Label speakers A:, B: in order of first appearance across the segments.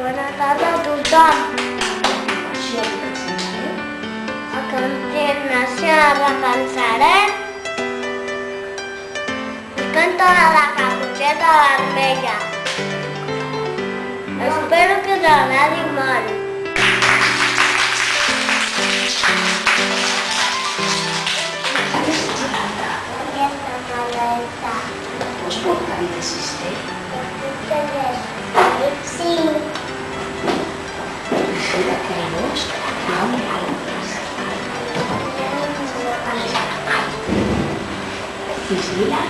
A: Bona tarda a tothom.
B: Això li presentaré.
A: A continuació repensarem el conte de la caputxeta vermella. Espero que us agradi molt. Aquesta maleta.
B: Vols portar-hi de cister?
A: Sí.
B: Mira que llavors hi ha un altres. Vigila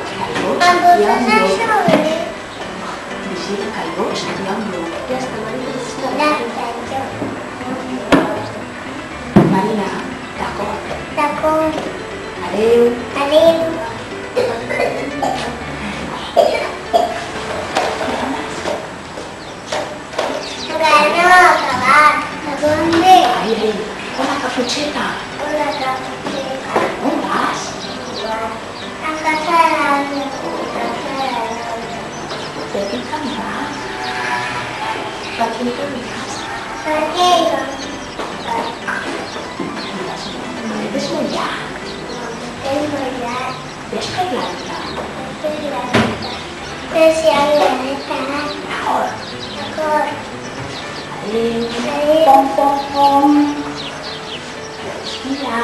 B: que al bosc
A: Amb
B: hi ha un
A: vostès
B: llop.
A: això bé.
B: Vigila que al bosc hi ha un llop.
A: Ja està,
B: Marina, d'acord.
A: D'acord.
B: Adéu.
A: Adéu. Encara no ha acabat. ¿A dónde?
B: Ai, ai, hola, Caputxeta.
A: Hola, caputxeta.
B: On vas?
A: A casa de l'Àngel.
B: De què te'n vas? Per què te'n vas?
A: Per què?
B: No és molt llarg.
A: És molt llarg.
B: Ves per l'altre.
A: Però si havia estat.
B: D'acord.
A: D'acord.
B: Adéu.
A: Adéu.
B: Pom, pom, pom. Respira.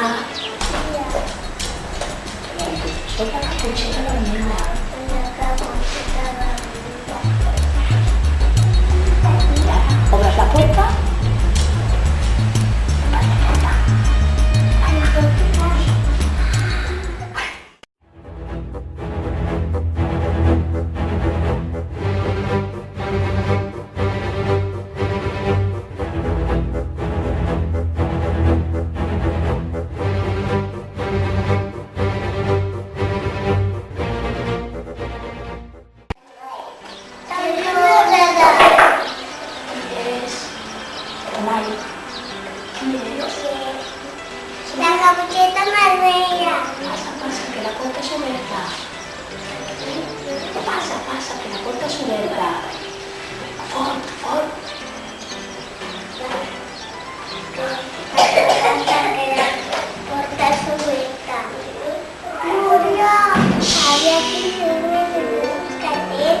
B: Soy la Caputxeta vermella. Y ahora, ¿obras la puerta? Abre la puerta. ¿Eres? Onay. ¿Quién eres?
A: La caputxeta vermella.
B: Pasa, pasa, que la puerta es abierta. Pasa, pasa, que la puerta es abierta. Fort, fort.
A: Porta subida. Núria, había que subir los cadetes.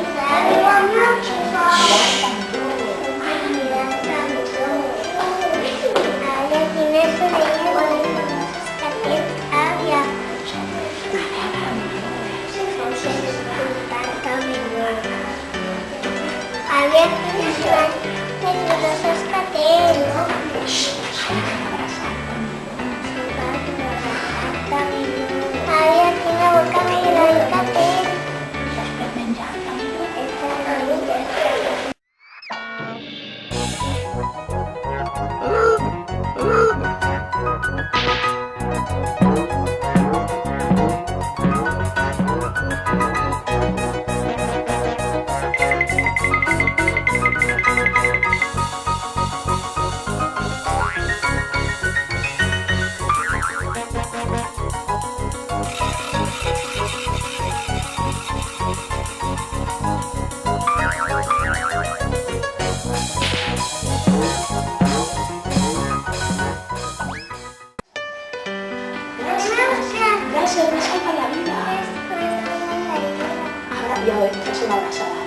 A: Había que los escateros. Había que la boca me dio el escatero.
B: Gracias, me salva la vida. Ahora ya voy, tras una abrazada.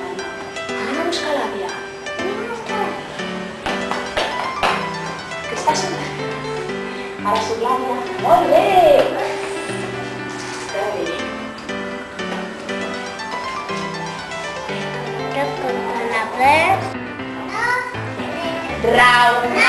B: Anem a buscar l'àvia. Que estàs en... Ara soc l'àvia. Molt bé! Està bé.
A: ¿Qué con la vez?
B: Raonament.